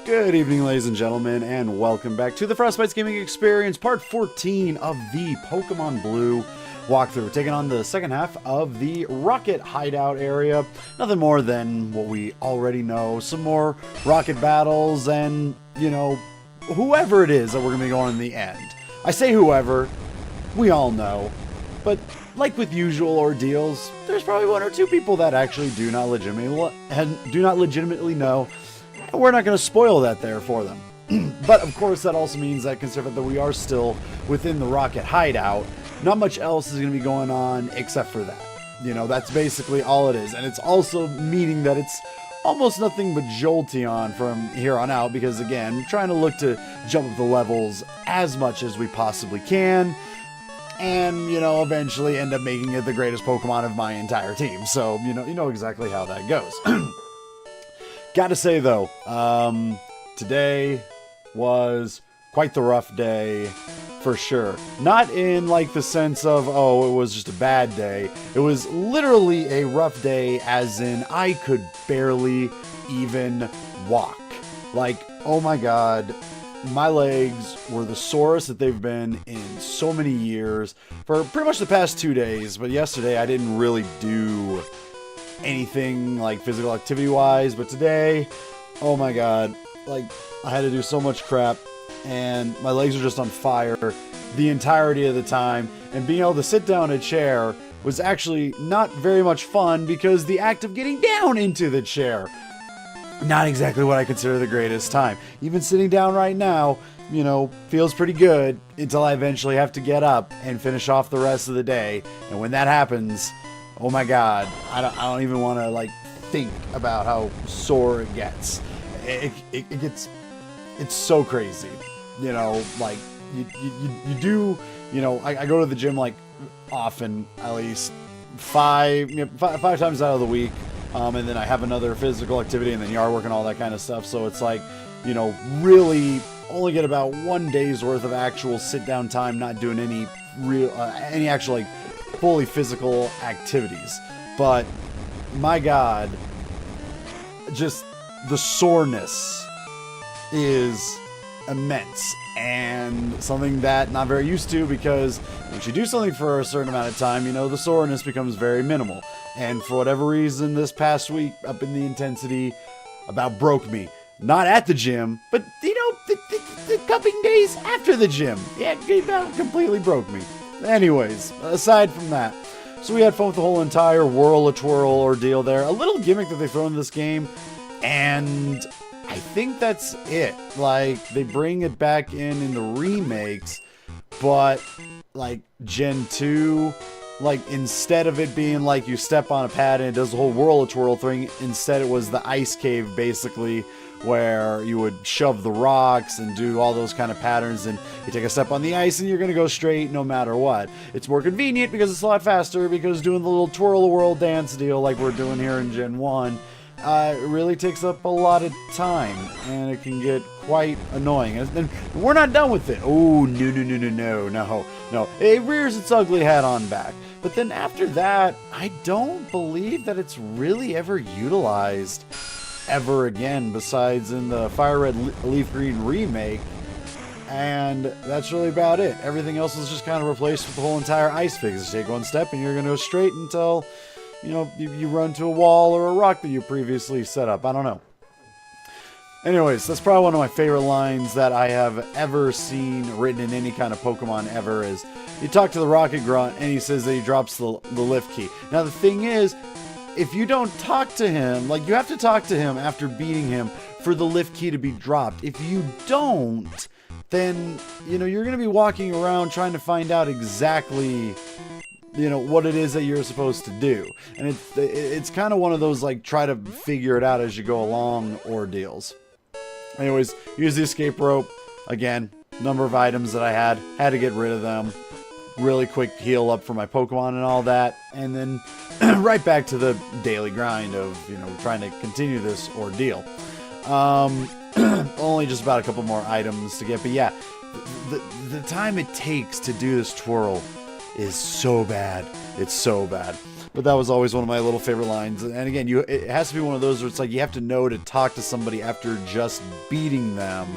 Good evening, ladies and gentlemen, and welcome back to the FrostBytez Gaming Experience, part 14 of the Pokemon Blue walkthrough. We're taking on the second half of the Rocket Hideout area. Nothing more than what we already know. Some more rocket battles and, you know, whoever it is that we're going to be going in the end. I say whoever, we all know. But like with usual ordeals, there's probably one or two people that actually do not legitimately know. We're not going to spoil that there for them. But of course that also means that considering that we are still within the Rocket Hideout, not much else is going to be going on except for that. You know, that's basically all it is. And it's also meaning that it's almost nothing but Jolteon from here on out, because again, we're trying to look to jump up the levels as much as we possibly can. And, you know, eventually end up making it the greatest Pokemon of my entire team. So, you know exactly how that goes. Gotta say though, today was quite the rough day for sure. Not in like the sense of, oh, it was just a bad day. It was literally a rough day as in I could barely even walk. Like, oh my god, my legs were the sorest that they've been in so many years for pretty much the past 2 days. But yesterday I didn't really do anything like physical activity wise, but today, oh my god, like I had to do so much crap and my legs were just on fire the entirety of the time, and being able to sit down in a chair was actually not very much fun because the act of getting down into the chair, not exactly what I consider the greatest time. Even sitting down right now, you know, feels pretty good until I eventually have to get up and finish off the rest of the day, and when that happens, oh my god, I don't even want to like think about how sore it gets. It's so crazy, you know. Like you do, you know. I go to the gym like often, at least five times out of the week, and then I have another physical activity and then yard work and all that kind of stuff. So it's like, you know, really only get about 1 day's worth of actual sit down time, not doing any real any actual like fully physical activities. But my god, just the soreness is immense, and something that not very used to, because once you do something for a certain amount of time, you know, the soreness becomes very minimal. And for whatever reason this past week, up in the intensity, about broke me. Not at the gym, but you know, the cupping days after the gym, yeah, it about completely broke me. Anyways, aside from that, so we had fun with the whole entire Whirl-a-Twirl ordeal there. A little gimmick that they throw in this game, and I think that's it. Like, they bring it back in the remakes, but like Gen 2, like instead of it being like you step on a pad and it does the whole Whirl-a-Twirl thing, instead it was the ice cave basically, where you would shove the rocks and do all those kind of patterns, and you take a step on the ice and you're going to go straight no matter what. It's more convenient because it's a lot faster, because doing the little twirl-a-whirl dance deal like we're doing here in Gen 1, it really takes up a lot of time, and it can get quite annoying. And we're not done with it. Oh, no. It rears its ugly head on back. But then after that, I don't believe that it's really ever utilized ever again, besides in the Fire Red Leaf Green remake, and that's really about it. Everything else is just kind of replaced with the whole entire ice phase. You take one step and you're going to go straight until, you know, you run to a wall or a rock that you previously set up. I don't know. Anyways, that's probably one of my favorite lines that I have ever seen written in any kind of Pokemon ever, is you talk to the Rocket Grunt and he says that he drops the lift key. Now the thing is, if you don't talk to him, like you have to talk to him after beating him for the lift key to be dropped. If you don't, then, you know, you're going to be walking around trying to find out exactly, you know, what it is that you're supposed to do. And it's kind of one of those like try to figure it out as you go along ordeals. Anyways, use the escape rope. Again, number of items that I had to get rid of them. Really quick heal up for my Pokemon and all that, and then right back to the daily grind of, you know, trying to continue this ordeal. Only just about a couple more items to get, but yeah, the time it takes to do this twirl is so bad. It's so bad. But that was always one of my little favorite lines. And again, it has to be one of those where it's like you have to know to talk to somebody after just beating them.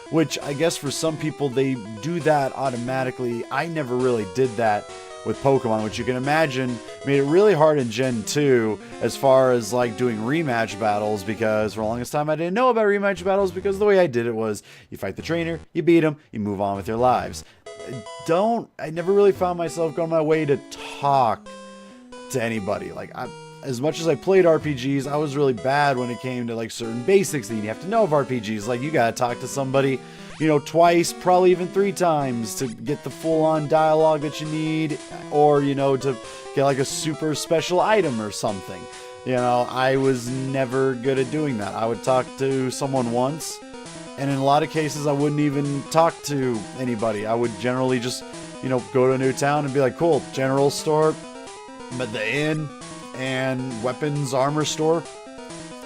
Which I guess for some people, they do that automatically. I never really did that with Pokemon, which you can imagine made it really hard in Gen 2 as far as like doing rematch battles, because for the longest time I didn't know about rematch battles, because the way I did it was you fight the trainer, you beat him, you move on with your lives. I never really found myself going my way to talk to anybody. Like, as much as I played RPGs, I was really bad when it came to like certain basics that you have to know of RPGs. Like, you gotta talk to somebody, you know, twice, probably even 3 times to get the full-on dialogue that you need, or, you know, to get like a super special item or something. You know, I was never good at doing that. I would talk to someone once, and in a lot of cases, I wouldn't even talk to anybody. I would generally just, you know, go to a new town and be like, cool, general store, I'm at the inn, and weapons, armor store,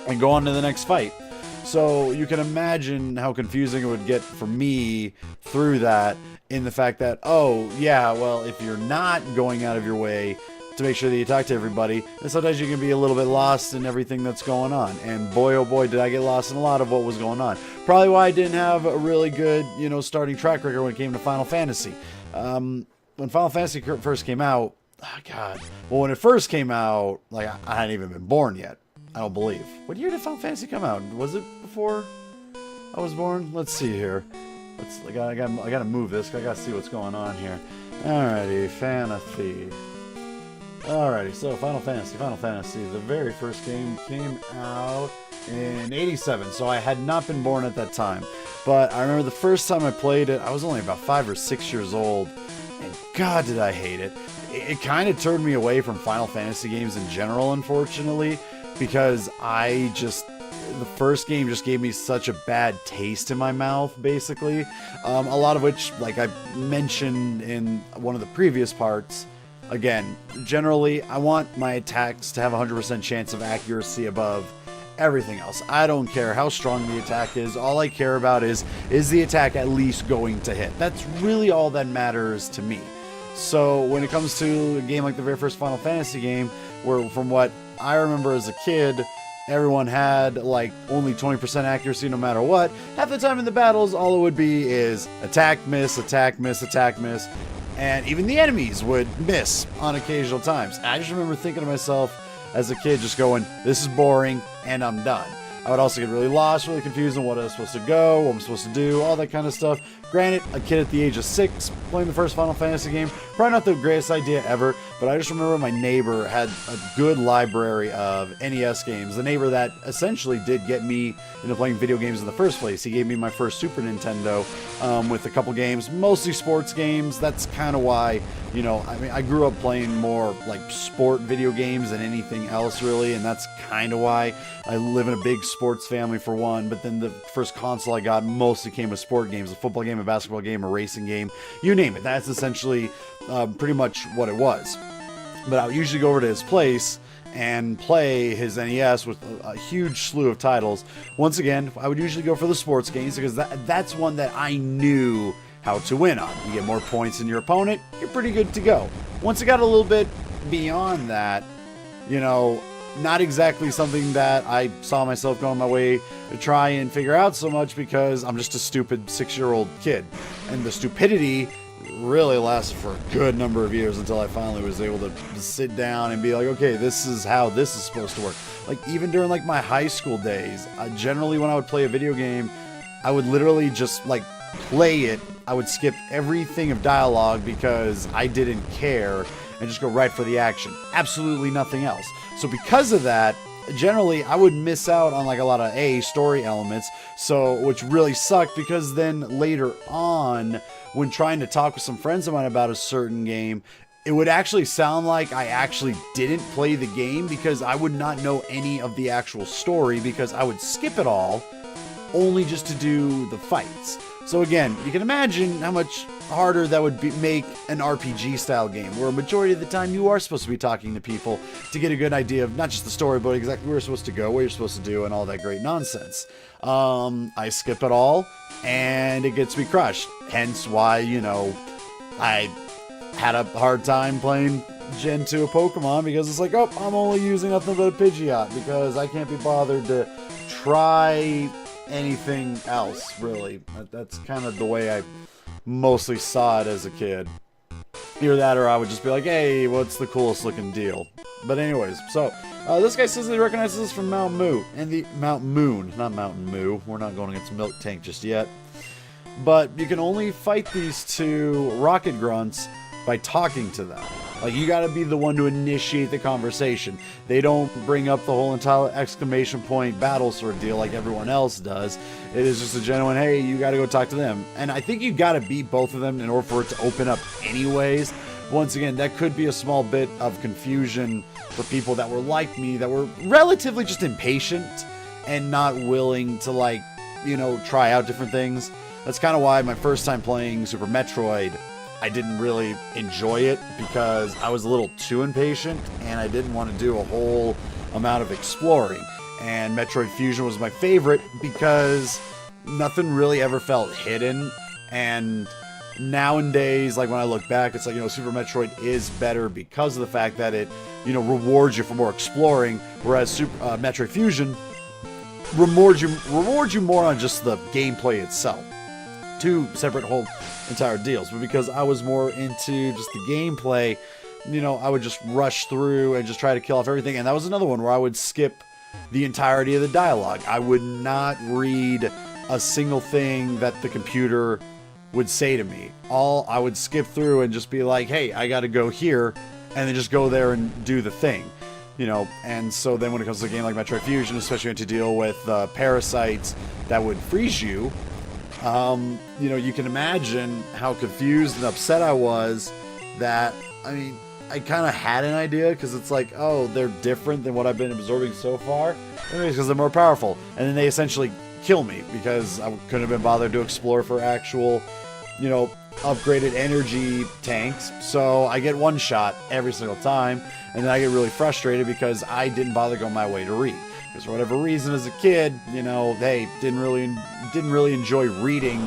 and go on to the next fight. So you can imagine how confusing it would get for me through that, in the fact that, oh, yeah, well, if you're not going out of your way to make sure that you talk to everybody, then sometimes you can be a little bit lost in everything that's going on. And boy, oh boy, did I get lost in a lot of what was going on. Probably why I didn't have a really good, you know, starting track record when it came to Final Fantasy. When Final Fantasy first came out, oh God. Well, when it first came out, like, I hadn't even been born yet. I don't believe. What year did Final Fantasy come out? Was it before I was born? Let's see here. I gotta move this. I gotta see what's going on here. Alrighty, Fantasy. Alrighty, so Final Fantasy. The very first game came out in 87, so I had not been born at that time. But I remember the first time I played it, I was only about 5 or 6 years old, and God, did I hate it. It kind of turned me away from Final Fantasy games in general, unfortunately, because the first game just gave me such a bad taste in my mouth, basically. A lot of which, like I mentioned in one of the previous parts, again, generally, I want my attacks to have a 100% chance of accuracy above everything else. I don't care how strong the attack is. All I care about is the attack at least going to hit? That's really all that matters to me. So when it comes to a game like the very first Final Fantasy game, where from what I remember as a kid, everyone had like only 20% accuracy no matter what, half the time in the battles, all it would be is attack, miss, attack, miss, attack, miss. And even the enemies would miss on occasional times. I just remember thinking to myself as a kid, just going, this is boring, and I'm done. I would also get really lost, really confused on what I was supposed to go, what I'm supposed to do, all that kind of stuff. Granted, a kid at the age of 6 playing the first Final Fantasy game, probably not the greatest idea ever, but I just remember my neighbor had a good library of NES games. The neighbor that essentially did get me into playing video games in the first place. He gave me my first Super Nintendo with a couple games, mostly sports games. That's kind of why, you know, I mean, I grew up playing more like sport video games than anything else, really, and that's kind of why I live in a big sports family, for one. But then the first console I got mostly came with sport games, a football game, a basketball game, a racing game, you name it. That's essentially pretty much what it was. But I would usually go over to his place and play his NES with a huge slew of titles. Once again, I would usually go for the sports games, because that's one that I knew how to win on. You get more points than your opponent, you're pretty good to go. Once it got a little bit beyond that, you know, not exactly something that I saw myself going my way to try and figure out so much, because I'm just a stupid 6-year-old kid. And the stupidity really lasted for a good number of years until I finally was able to sit down and be like, okay, this is how this is supposed to work. Like, even during like my high school days, generally when I would play a video game, I would literally just like play it. I would skip everything of dialogue because I didn't care, and just go right for the action. Absolutely nothing else. So because of that, generally I would miss out on like a lot of story elements, so which really sucked, because then later on, when trying to talk with some friends of mine about a certain game, it would actually sound like I actually didn't play the game, because I would not know any of the actual story, because I would skip it all only just to do the fights. So again, you can imagine how much harder that would make an RPG style game, where a majority of the time you are supposed to be talking to people to get a good idea of not just the story, but exactly where you're supposed to go, what you're supposed to do, and all that great nonsense. I skip it all, and it gets me crushed. Hence why, you know, I had a hard time playing Gen 2 of Pokemon because it's like, oh, I'm only using nothing but a Pidgeot because I can't be bothered to try anything else, really. That's kind of the way I mostly saw it as a kid. Either that or I would just be like, hey, what's the coolest looking deal? But anyways, so this guy says that he recognizes this from Mount Moo. And the Mount Moon, not Mountain Moo. We're not going against Milk Tank just yet. But you can only fight these two rocket grunts by talking to them. Like, you gotta be the one to initiate the conversation. They don't bring up the whole entire exclamation point battle sword deal like everyone else does. It is just a genuine, hey, you gotta go talk to them. And I think you gotta beat both of them in order for it to open up anyways. Once again, that could be a small bit of confusion for people that were like me, that were relatively just impatient and not willing to, like, you know, try out different things. That's kind of why my first time playing Super Metroid, I didn't really enjoy it because I was a little too impatient and I didn't want to do a whole amount of exploring. And Metroid Fusion was my favorite because nothing really ever felt hidden. And nowadays, like when I look back, it's like, you know, Super Metroid is better because of the fact that it, you know, rewards you for more exploring, whereas Metroid Fusion rewards you more on just the gameplay itself. Two separate whole entire deals, but because I was more into just the gameplay, you know, I would just rush through and just try to kill off everything. And that was another one where I would skip the entirety of the dialogue. I would not read a single thing that the computer would say to me. I would skip through and just be like, hey, I gotta go here, and then just go there and do the thing, you know. And so then when it comes to a game like Metroid Fusion, especially when you have to deal with parasites that would freeze you, you know, you can imagine how confused and upset I was that, I mean, I kind of had an idea because it's like, oh, they're different than what I've been absorbing so far. Anyways, because they're more powerful. And then they essentially kill me because I couldn't have been bothered to explore for actual, you know, upgraded energy tanks. So I get one shot every single time. And then I get really frustrated because I didn't bother going my way to read. Because for whatever reason as a kid, you know, hey, didn't really enjoy reading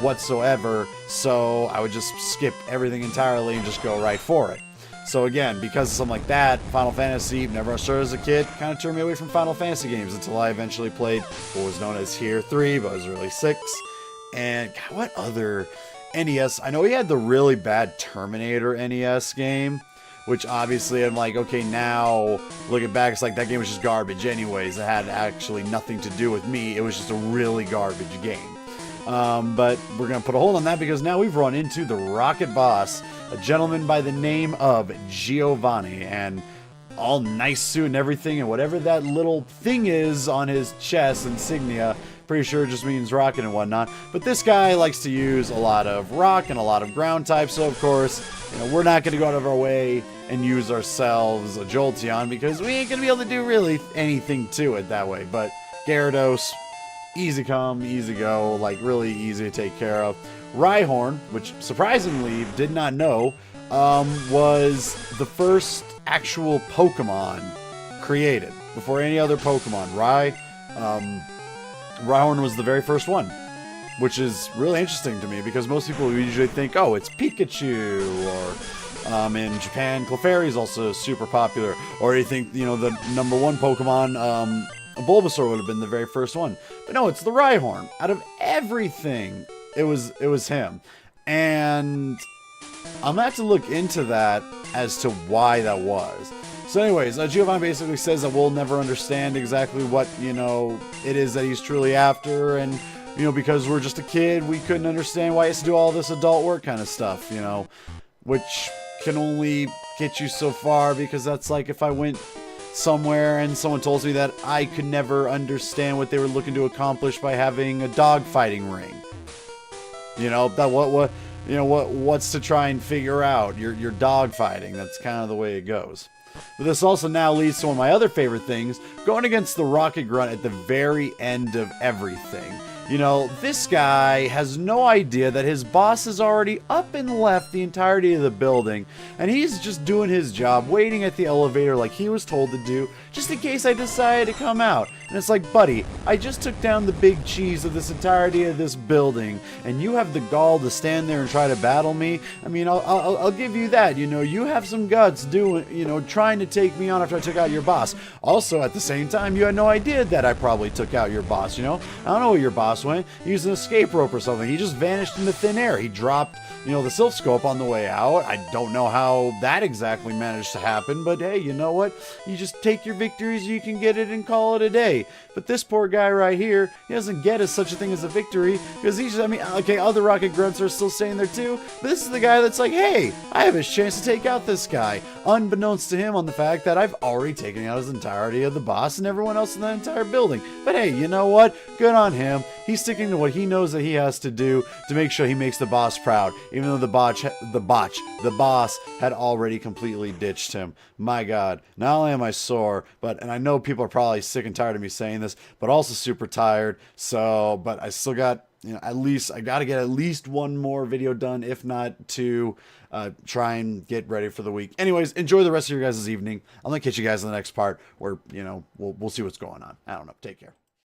whatsoever, so I would just skip everything entirely and just go right for it. So again, because of something like that, Final Fantasy, never started as a kid, kind of turned me away from Final Fantasy games until I eventually played what was known as Here 3, but it was really 6. And God, what other NES? I know he had the really bad Terminator NES game, which obviously I'm like, okay, now looking back, it's like that game was just garbage anyways. It had actually nothing to do with me. It was just a really garbage game. But we're going to put a hold on that because now we've run into the Rocket Boss, a gentleman by the name of Giovanni, and all nice suit and everything, and whatever that little thing is on his chest, insignia, pretty sure it just means rocket and whatnot. But this guy likes to use a lot of rock and a lot of ground types, so of course, you know, we're not going to go out of our way and use ourselves a Jolteon because we ain't going to be able to do really anything to it that way. But Gyarados, easy come, easy go, like really easy to take care of. Rhyhorn, which surprisingly did not know, was the first actual Pokemon created before any other Pokemon. Rhyhorn was the very first one, which is really interesting to me because most people usually think, oh, it's Pikachu, or in Japan, Clefairy is also super popular, or you think, you know, the number one Pokemon, Bulbasaur would have been the very first one. But no, it's the Rhyhorn. Out of everything, it was him. And I'm gonna have to look into that as to why that was. So anyways, Giovanni basically says that we'll never understand exactly what, you know, it is that he's truly after, and, you know, because we're just a kid, we couldn't understand why he has to do all this adult work kind of stuff, you know, which can only get you so far, because that's like if I went somewhere and someone told me that I could never understand what they were looking to accomplish by having a dog fighting ring. You know, that what's to try and figure out? You're dog fighting. That's kind of the way it goes. But this also now leads to one of my other favorite things, going against the Rocket Grunt at the very end of everything. You know, this guy has no idea that his boss has already up and left the entirety of the building, and he's just doing his job, waiting at the elevator like he was told to do, just in case I decided to come out. And it's like, buddy, I just took down the big cheese of this entirety of this building, and you have the gall to stand there and try to battle me? I mean, I'll give you that. You know, you have some guts doing, you know, trying to take me on after I took out your boss. Also, at the same time, you had no idea that I probably took out your boss, you know? I don't know where your boss went. He used an escape rope or something. He just vanished into thin air. He dropped, you know, the Sylph Scope on the way out. I don't know how that exactly managed to happen, but hey, you know what? You just take your victories, you can get it and call it a day. But this poor guy right here, he doesn't get as such a thing as a victory, because he's, I mean, okay, other Rocket Grunts are still staying there too, but this is the guy that's like, hey, I have a chance to take out this guy, unbeknownst to him on the fact that I've already taken out his entirety of the boss and everyone else in that entire building. But hey, you know what? Good on him. He's sticking to what he knows that he has to do to make sure he makes the boss proud, even though the boss had already completely ditched him. My God, not only am I sore, and I know people are probably sick and tired of me saying this, but also super tired. So, but I still got, you know, at least I got to get at least one more video done, if not two, try and get ready for the week. Anyways, enjoy the rest of your guys' evening. I'm gonna catch you guys in the next part where, you know, we'll see what's going on. I don't know. Take care.